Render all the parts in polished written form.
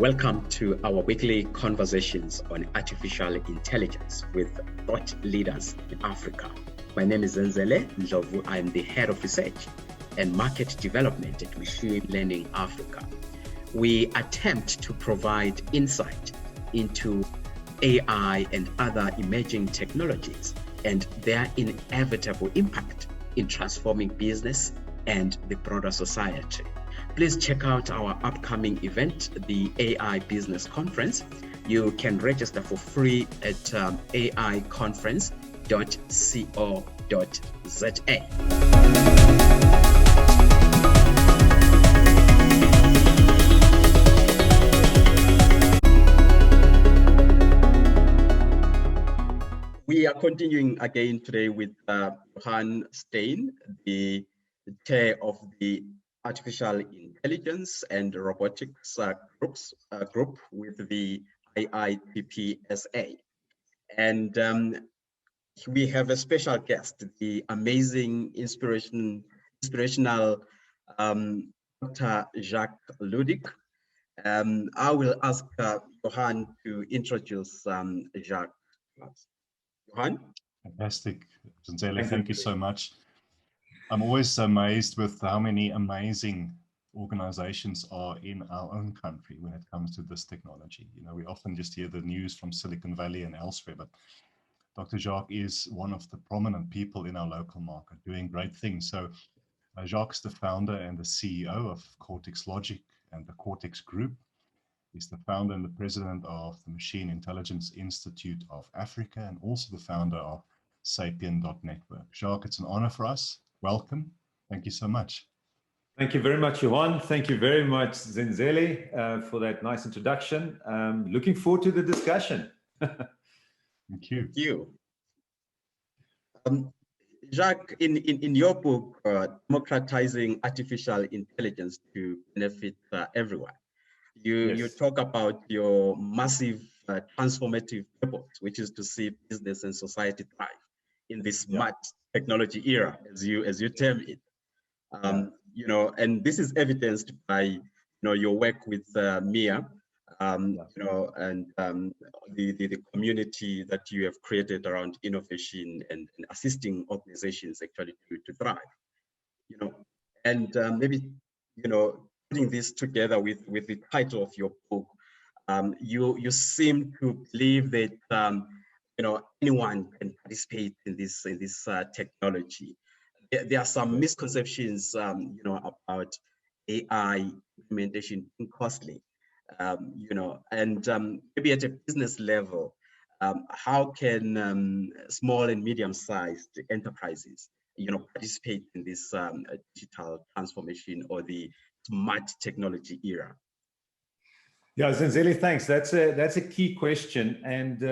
Welcome to our weekly conversations on artificial intelligence with thought leaders in Africa. My name is Zenzele Ndlovu. I'm the head of research and market development at Machine Learning Africa. We attempt to provide insight into AI and other emerging technologies and their inevitable impact in transforming business and the broader society. Please check out our upcoming event, the AI Business Conference. You can register for free at aiconference.co.za. We are continuing again today with Johan Steyn, the chair of the Artificial Intelligence and Robotics group with the IITPSA. And we have a special guest, the amazing, inspirational Dr. Jacques Ludik. I will ask Johan to introduce Jacques. Johan? Fantastic. Zenzele, thank you so much. I'm always amazed with how many amazing organizations are in our own country when it comes to this technology. You know, we often just hear the news from Silicon Valley and elsewhere, but Dr. Jacques is one of the prominent people in our local market doing great things. So Jacques is the founder and the CEO of Cortex Logic and the Cortex Group. He's the founder and the president of the Machine Intelligence Institute of Africa and also the founder of Sapien.network. Jacques, it's an honor for us. Welcome. Thank you so much. Thank you very much, Johan. Thank you very much, Zenzele, for that nice introduction. Looking forward to the discussion. Thank you. Thank you. Jacques, in your book, Democratizing Artificial Intelligence to Benefit Everyone, you talk about your massive transformative purpose, which is to see business and society thrive in this smart technology era, as you term it. You know, and this is evidenced by your work with MIA, you know, and the community that you have created around innovation and assisting organizations actually to thrive. You know, and maybe putting this together with the title of your book, you seem to believe that anyone can participate in this technology. There are some misconceptions about AI implementation being costly, and maybe at a business level, how can small and medium-sized enterprises participate in this digital transformation or the smart technology era? Yeah, Zenzele, thanks. That's a key question, and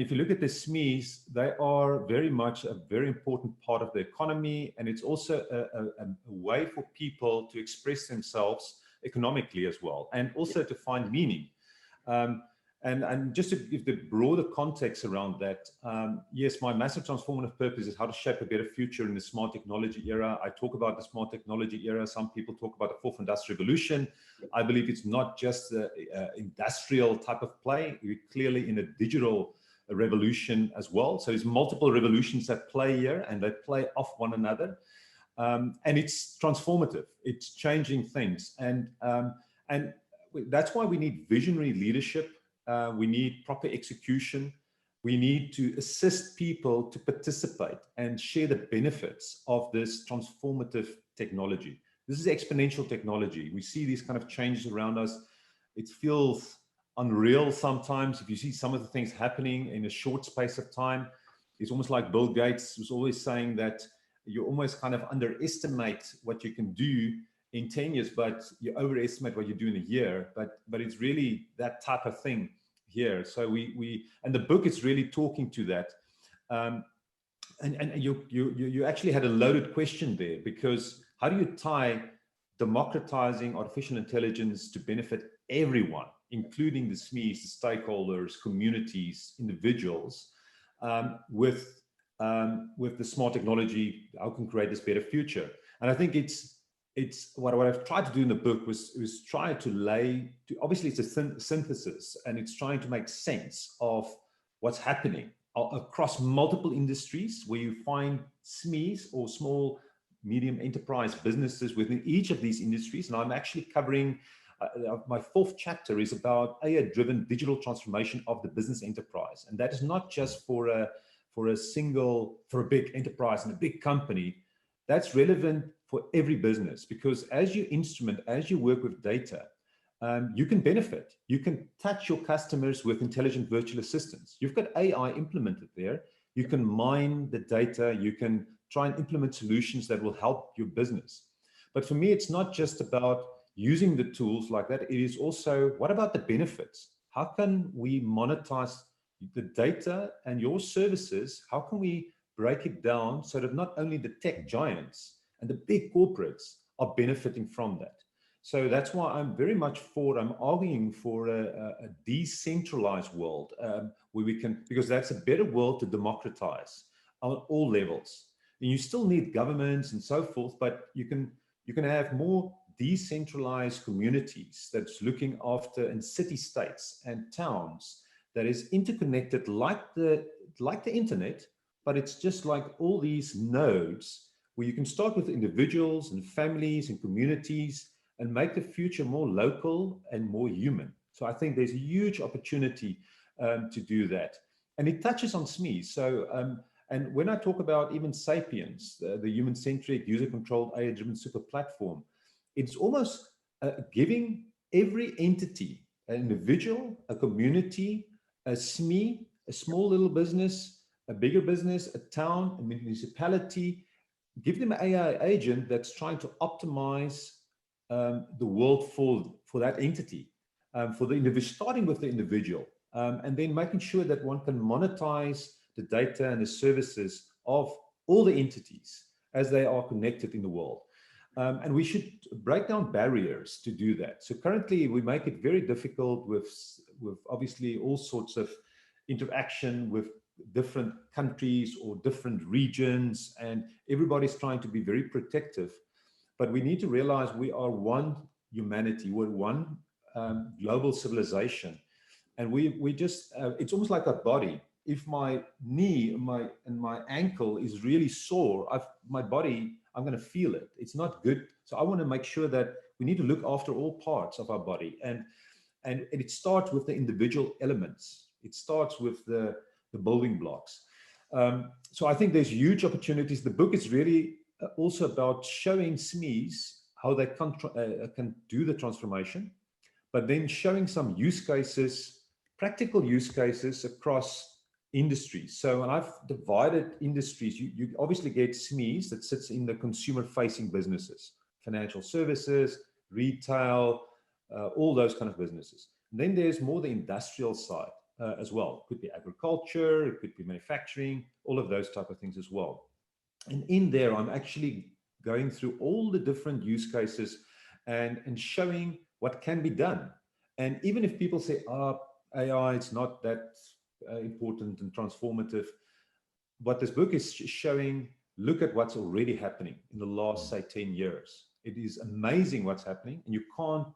if you look at the SMEs, they are very much a very important part of the economy, and it's also a way for people to express themselves economically as well, and also to find meaning. And just to give the broader context around that, yes, my massive transformative purpose is how to shape a better future in the smart technology era. I talk about the smart technology era. Some people talk about the fourth industrial revolution. I believe it's not just the industrial type of play. We're clearly in a digital revolution as well. So there's multiple revolutions that play here, and they play off one another. And it's transformative. It's changing things. And that's why we need visionary leadership. We need proper execution. We need to assist people to participate and share the benefits of this transformative technology. This is exponential technology. We see these kind of changes around us. It feels unreal sometimes if you see some of the things happening in a short space of time. It's almost like Bill Gates was always saying that you almost kind of underestimate what you can do in 10 years, but you overestimate what you do in a year. But it's really that type of thing here. So and the book is really talking to that. And you actually had a loaded question there, because how do you tie democratizing artificial intelligence to benefit everyone, including the SMEs, the stakeholders, communities, individuals, with the smart technology? How can create this better future? And I think it's it's what I've tried to do in the book was try to obviously it's a synthesis, and it's trying to make sense of what's happening across multiple industries where you find SMEs or small, medium enterprise businesses within each of these industries. And I'm actually covering, my fourth chapter is about AI-driven digital transformation of the business enterprise. And that is not just for a big enterprise and a big company. That's relevant for every business, because as you work with data, you can benefit. You can touch your customers with intelligent virtual assistants. You've got AI implemented there. You can mine the data. You can try and implement solutions that will help your business. But for me, it's not just about using the tools like that. It is also, what about the benefits? How can we monetize the data and your services? How can we break it down so that not only the tech giants and the big corporates are benefiting from that? So that's why I'm very much I'm arguing for a decentralized world where we can, because that's a better world to democratize on all levels. And you still need governments and so forth, but you can have more decentralized communities that's looking after, in city-states and towns, that is interconnected like the internet, but it's just like all these nodes where you can start with individuals and families and communities and make the future more local and more human. So I think there's a huge opportunity to do that. And it touches on SMEs. So, and when I talk about even Sapiens, the human-centric, user-controlled, AI-driven super platform, it's almost giving every entity, an individual, a community, a SME, a small little business, a bigger business, a town, a municipality, give them an AI agent that's trying to optimize the world for that entity, for the individual, starting with the individual, and then making sure that one can monetize the data and the services of all the entities as they are connected in the world. And we should break down barriers to do that. So currently we make it very difficult with obviously all sorts of interaction with different countries or different regions, and everybody's trying to be very protective. But we need to realize we are one humanity, we're one global civilization. And we just, it's almost like a body. If my knee and my ankle is really sore, my body, I'm going to feel it. It's not good. So I want to make sure that we need to look after all parts of our body. And it starts with the individual elements. It starts with the building blocks. So I think there's huge opportunities. The book is really also about showing SMEs how they can do the transformation, but then showing some use cases, practical use cases across industries. So, and I've divided industries. You obviously get SMEs that sits in the consumer-facing businesses, financial services, retail, all those kind of businesses. And then there's more the industrial side as well. It could be agriculture, it could be manufacturing, all of those type of things as well. And in there, I'm actually going through all the different use cases and showing what can be done. And even if people say, AI, it's not that important and transformative, what this book is showing, look at what's already happening in the last, say, 10 years. It is amazing what's happening, and you can't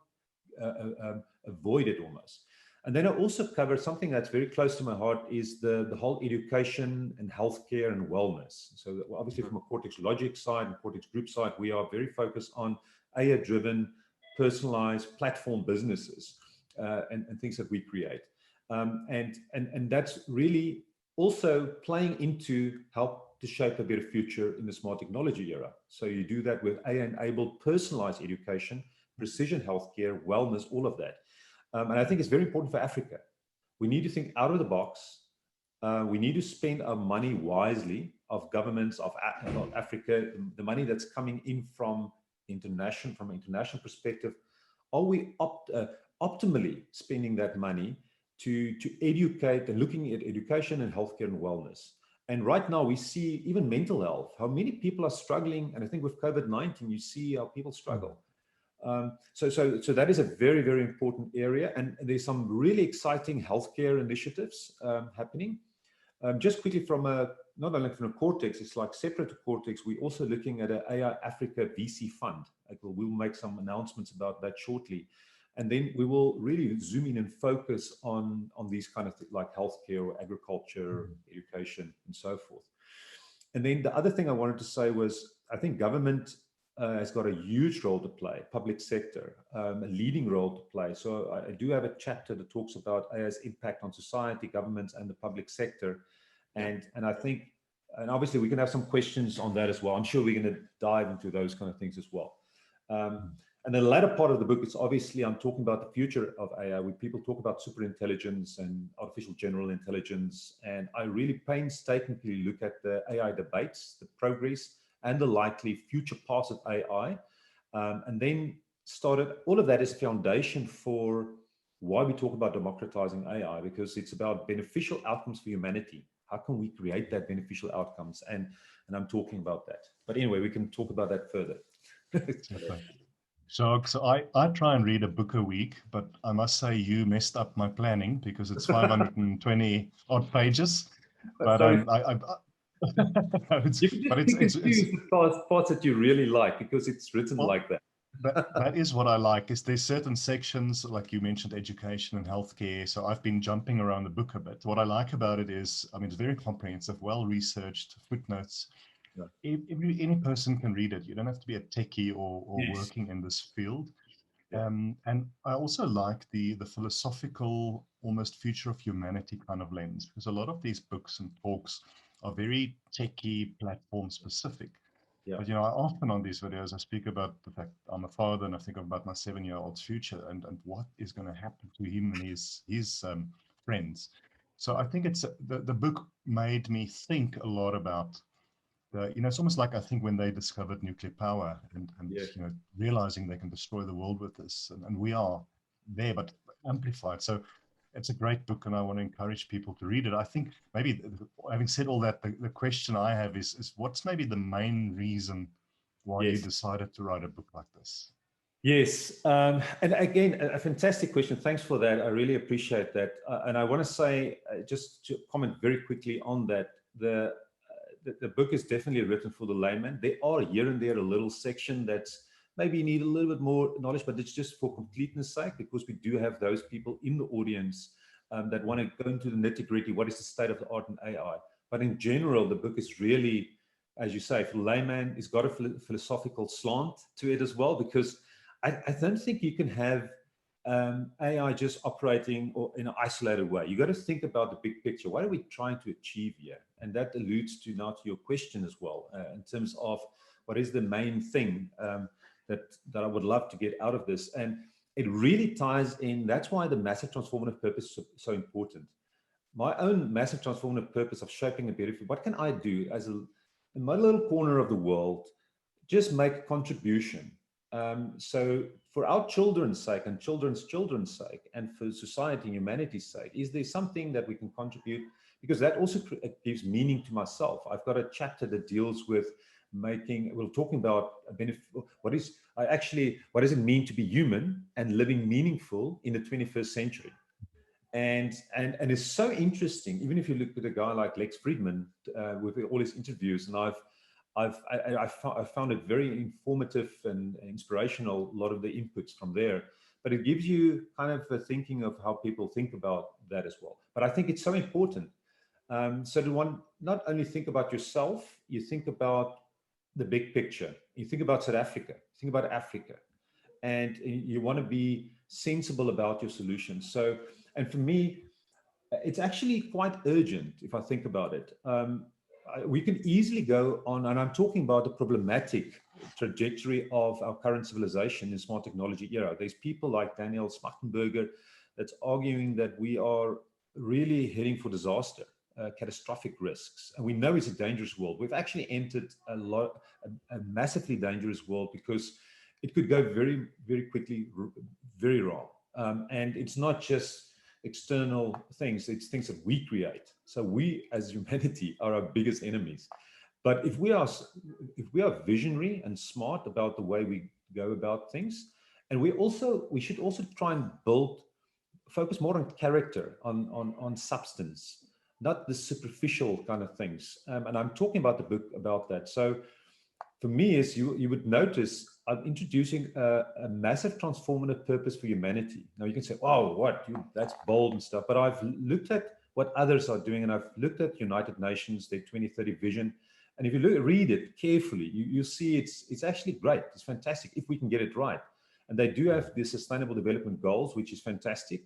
avoid it almost. And then I also cover something that's very close to my heart, is the whole education and healthcare and wellness. So obviously from a Cortex Logic side and Cortex Group side, we are very focused on AI-driven, personalized platform businesses and things that we create. And that's really also playing into help to shape a better future in the smart technology era. So you do that with AI-enabled personalized education, precision healthcare, wellness, all of that. And I think it's very important for Africa. We need to think out of the box. We need to spend our money wisely, of governments of Africa, the money that's coming in from an international perspective. Are we optimally spending that money to educate and looking at education and healthcare and wellness? And right now we see even mental health, how many people are struggling. And I think with COVID-19, you see how people struggle. So that is a very, very important area. And there's some really exciting healthcare initiatives happening. Just quickly from not only from a Cortex, it's like separate to Cortex, we're also looking at an AI Africa VC fund. We'll make some announcements about that shortly. And then we will really zoom in and focus on these kind of things like healthcare or agriculture, education, and so forth. And then the other thing I wanted to say was, I think government has got a huge role to play, public sector, a leading role to play. So I do have a chapter that talks about AI's impact on society, governments, and the public sector. And I think, and obviously we can have some questions on that as well. I'm sure we're going to dive into those kind of things as well. And the latter part of the book is obviously I'm talking about the future of AI, where people talk about superintelligence and artificial general intelligence. And I really painstakingly look at the AI debates, the progress, and the likely future paths of AI. And then started, all of that is foundation for why we talk about democratizing AI, because it's about beneficial outcomes for humanity. How can we create that beneficial outcomes? And I'm talking about that. But anyway, we can talk about that further. Jacques, so I try and read a book a week, but I must say you messed up my planning because it's 520 odd pages. But it's the parts that you really like, because it's written like that. That is what I like, is there's certain sections, like you mentioned, education and healthcare. So I've been jumping around the book a bit. What I like about it is, I mean, it's very comprehensive, well-researched, footnotes. Yeah. Any person can read it. You don't have to be a techie or working in this field. Yeah. And I also like the philosophical, almost future of humanity kind of lens, because a lot of these books and talks are very techie, platform specific. Yeah. But, you know, I often on these videos, I speak about the fact I'm a father and I think about my 7-year-old's future and what is going to happen to him and his friends. So I think it's the book made me think a lot about you know, it's almost like I think when they discovered nuclear power and you know, realizing they can destroy the world with this, and we are there, but amplified. So it's a great book, and I want to encourage people to read it. I think maybe, having said all that, the question I have is what's maybe the main reason why you decided to write a book like this? Yes, and again, a fantastic question. Thanks for that. I really appreciate that. And I want to say, just to comment very quickly on that, the book is definitely written for the layman. There are here and there a little section that's maybe need a little bit more knowledge, but it's just for completeness sake, because we do have those people in the audience that want to go into the nitty-gritty. What is the state of the art in AI? But in general, the book is really, as you say, for the layman, it's got a philosophical slant to it as well, because I don't think you can have AI just operating or in an isolated way. You got to think about the big picture. What are we trying to achieve here? And that alludes to now to your question as well, in terms of what is the main thing that I would love to get out of this. And it really ties in. That's why the massive transformative purpose is so important. My own massive transformative purpose of shaping a better future. What can I do as in my little corner of the world, just make a contribution. So for our children's sake and children's sake, and for society and humanity's sake, is there something that we can contribute? Because that also gives meaning to myself. I've got a chapter that deals with we're talking about what does it mean to be human and living meaningful in the 21st century? And it's so interesting, even if you look at a guy like Lex Friedman with all his interviews, and I found it very informative and inspirational, a lot of the inputs from there. But it gives you kind of a thinking of how people think about that as well. But I think it's so important. So to one, not only think about yourself, you think about the big picture. You think about South Africa, think about Africa, and you want to be sensible about your solutions. So, and for me, it's actually quite urgent if I think about it. We can easily go on, and I'm talking about the problematic trajectory of our current civilization in smart technology era. There's people like Daniel Smachtenberger that's arguing that we are really heading for disaster, catastrophic risks. And we know it's a dangerous world. We've actually entered a massively dangerous world, because it could go very, very quickly, very wrong. And it's not just external things, it's things that we create. So we as humanity are our biggest enemies. But if we are visionary and smart about the way we go about things, and we should also try and focus more on character, on substance, not the superficial kind of things. And I'm talking about the book about that. So for me, is you would notice I'm introducing a massive transformative purpose for humanity. Now you can say, oh, that's bold and stuff. But I've looked at what others are doing, and I've looked at United Nations, their 2030 vision. And if you read it carefully, you see it's actually great. It's fantastic if we can get it right. And they do have the Sustainable Development Goals, which is fantastic.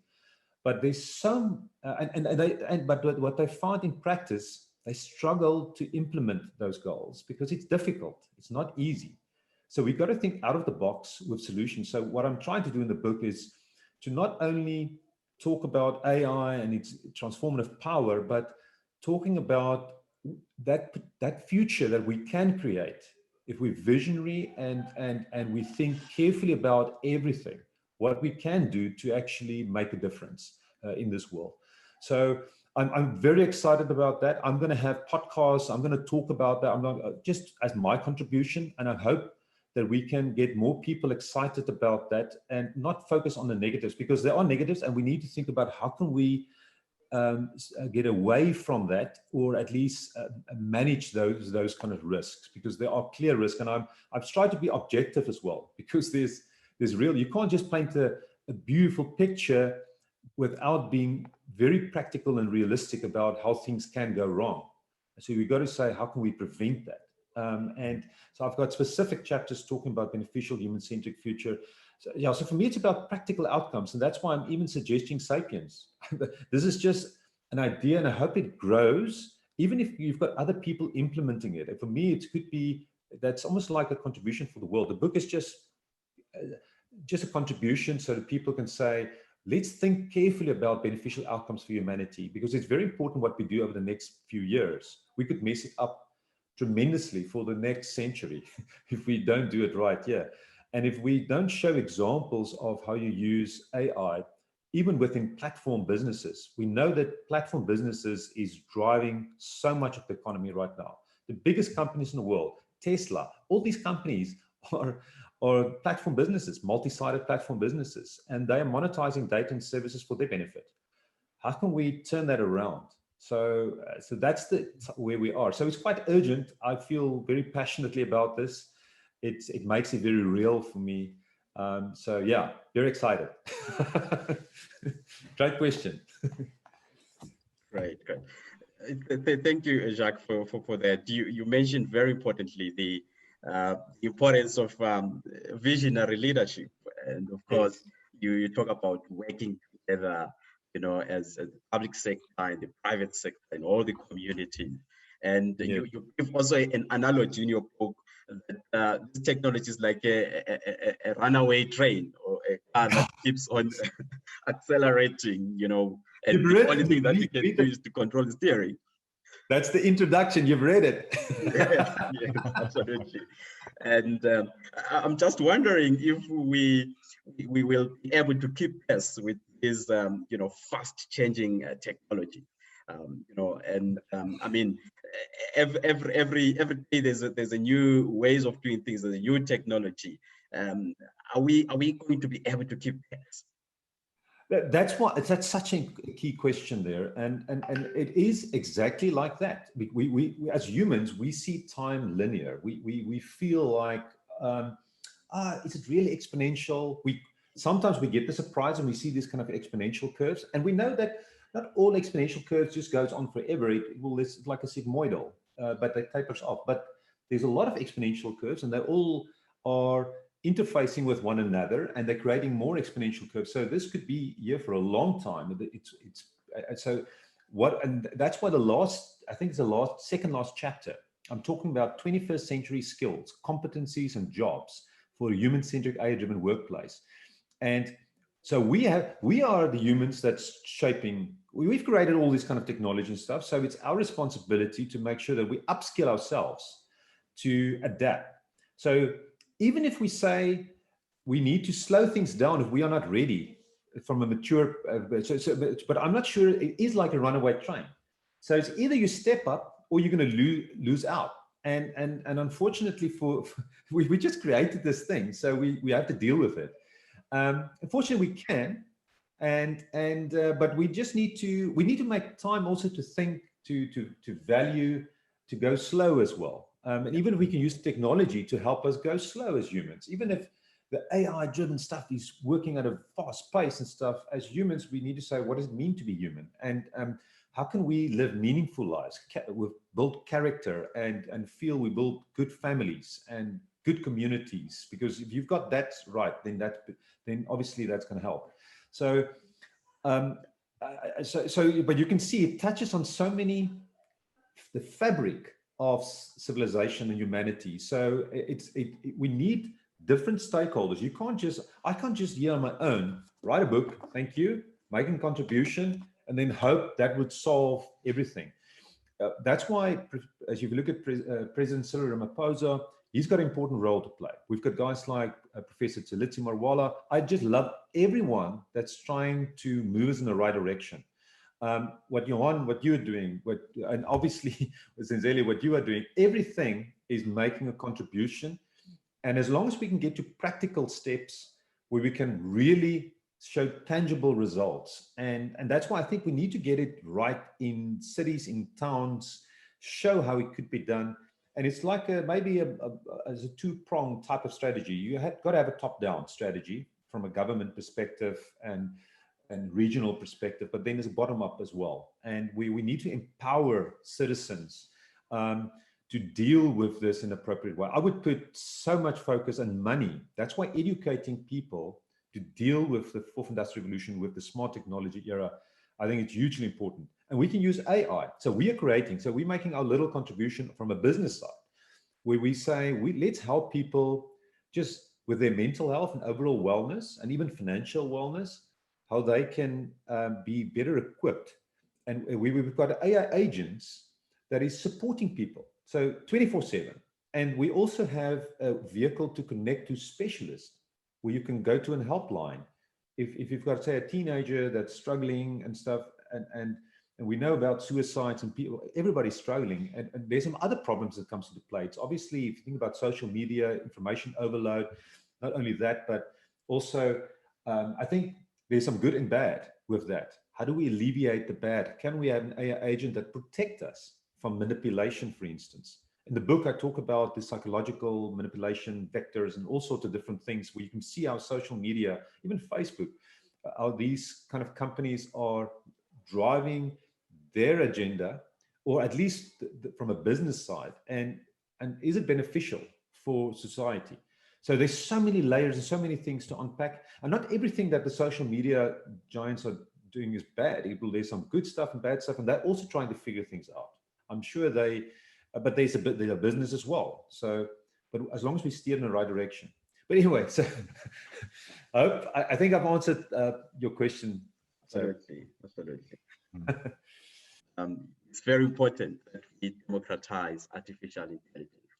But there's some, but what they find in practice, they struggle to implement those goals because it's difficult. It's not easy. So we've got to think out of the box with solutions. So what I'm trying to do in the book is to not only talk about AI and its transformative power, but talking about that future that we can create if we're visionary and we think carefully about everything, what we can do to actually make a difference in this world. So I'm very excited about that. I'm going to have podcasts. I'm going to talk about that. I'm not just as my contribution, and I hope that we can get more people excited about that and not focus on the negatives, because there are negatives, and we need to think about how can we get away from that, or at least manage those kind of risks, because there are clear risks. And I've tried to be objective as well, because there's real, you can't just paint a beautiful picture without being very practical and realistic about how things can go wrong. So we've got to say, how can we prevent that? And so I've got specific chapters talking about beneficial human-centric future. So, yeah, so for me, it's about practical outcomes. And that's why I'm even suggesting Sapiens. This is just an idea, and I hope it grows, even if you've got other people implementing it. And for me, it could be, that's almost like a contribution for the world. The book is just a contribution so that people can say, let's think carefully about beneficial outcomes for humanity, because it's very important what we do over the next few years. We could mess it up tremendously for the next century if we don't do it right. Yeah. And if we don't show examples of how you use AI, even within platform businesses, we know that platform businesses is driving so much of the economy right now. The biggest companies in the world, Tesla, all these companies are platform businesses, multi-sided platform businesses, and they are monetizing data and services for their benefit. How can we turn that around? So that's where we are. So it's quite urgent. I feel very passionately about this. It makes it very real for me. So yeah, very excited. Great question. Great. Thank you, Jacques, for that. You mentioned very importantly the importance of visionary leadership, and of course, you talk about working together, as the public sector and the private sector and all the community. And you give also an analogy in your book that this technology is like a runaway train, or a car that keeps on accelerating, and the only thing that you can do is to control the steering. That's the introduction. You've read it. Yes, absolutely. And I'm just wondering if we will be able to keep pace with this, fast changing technology. I mean, every day there's a new ways of doing things. There's a new technology. Are we going to be able to keep pace? That's such a key question there, and it is exactly like that. We as humans, we see time linear. We feel like, is it really exponential? Sometimes we get the surprise and we see these kind of exponential curves, and we know that not all exponential curves just goes on forever. It's like a sigmoidal, but they tapers off. But there's a lot of exponential curves, and they all are interfacing with one another, and they're creating more exponential curves. So this could be here for a long time. And that's why I think it's the second last chapter. I'm talking about 21st century skills, competencies, and jobs for a human-centric, AI-driven workplace. And so we are the humans that's shaping. We've created all this kind of technology and stuff. So it's our responsibility to make sure that we upskill ourselves to adapt. So even if we say we need to slow things down if we are not ready from a mature, but I'm not sure it is like a runaway train. So it's either you step up or you're going to lose out. And unfortunately, we just created this thing, so we have to deal with it. Unfortunately, we can, But we just need to make time also to think, to value, to go slow as well. And even if we can use technology to help us go slow as humans, even if the AI-driven stuff is working at a fast pace and stuff, as humans, we need to say, what does it mean to be human? And how can we live meaningful lives? We build character and feel we build good families and good communities. Because if you've got that right, then obviously that's going to help. So, but you can see it touches on so many, the fabric of civilization and humanity. So we need different stakeholders. I can't just here on my own write a book, thank you, making contribution, and then hope that would solve everything. That's why, as you look at President Cyril Ramaphosa, he's got an important role to play. We've got guys like Professor Tselitsi Marwala. I just love everyone that's trying to move us in the right direction. What Johan, what you're doing, and obviously Zenzele, what you are doing, everything is making a contribution. And as long as we can get to practical steps where we can really show tangible results, and that's why I think we need to get it right in cities, in towns, show how it could be done. And it's like maybe as a two-pronged type of strategy. You got to have a top-down strategy from a government perspective and regional perspective, but then there's a bottom-up as well. And we need to empower citizens to deal with this in an appropriate way. I would put so much focus and money. That's why educating people to deal with the fourth industrial revolution, with the smart technology era, I think it's hugely important. And we can use AI. So we're making our little contribution from a business side, where we say, let's help people just with their mental health and overall wellness, and even financial wellness, how they can be better equipped. And we've got AI agents that is supporting people. So 24/7. And we also have a vehicle to connect to specialists, where you can go to a helpline. If you've got, say, a teenager that's struggling and stuff, and we know about suicides and people, everybody's struggling, and there's some other problems that comes into play. It's obviously, if you think about social media, information overload, not only that, but also, I think there's some good and bad with that. How do we alleviate the bad? Can we have an AI agent that protect us from manipulation, for instance? In the book, I talk about the psychological manipulation vectors and all sorts of different things where you can see how social media, even Facebook, how these kind of companies are driving their agenda, or at least from a business side, and is it beneficial for society? So there's so many layers and so many things to unpack, and not everything that the social media giants are doing is bad. There's some good stuff and bad stuff, and they're also trying to figure things out. I'm sure but there's a business as well. So, but as long as we steer in the right direction. But anyway, so I think I've answered your question. Absolutely. It's very important that we democratize artificial intelligence.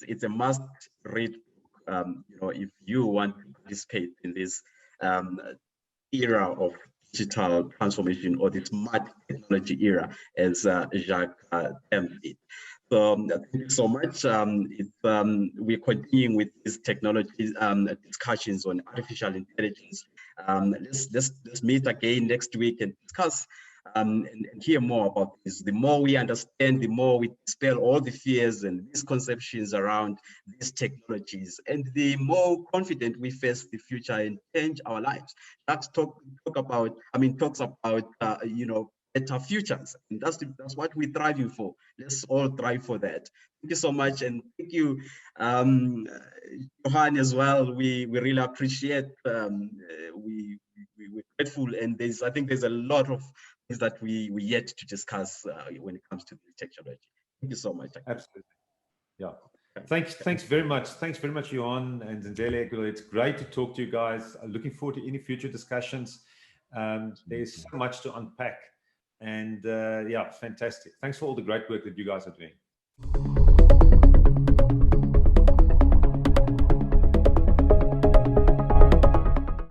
It's a must-read book. If you want to participate in this era of digital transformation, or the smart technology era, as Jacques termed it. So thank you so much. We're continuing with these technologies discussions on artificial intelligence. Let's meet again next week and discuss and hear more about this. The more we understand, the more we dispel all the fears and misconceptions around these technologies, and the more confident we face the future and change our lives. Jacques talks about better futures, and that's what we're striving for. Let's all strive for that. Thank you so much, and thank you, Johan, as well. We really appreciate. We're grateful, and I think there's a lot of things that we yet to discuss when it comes to the technology. Thank you so much. Absolutely. Yeah. Thanks very much. Thanks very much, Johan and Zenzele. It's great to talk to you guys. I'm looking forward to any future discussions. There's so much to unpack, and yeah, fantastic. Thanks for all the great work that you guys are doing.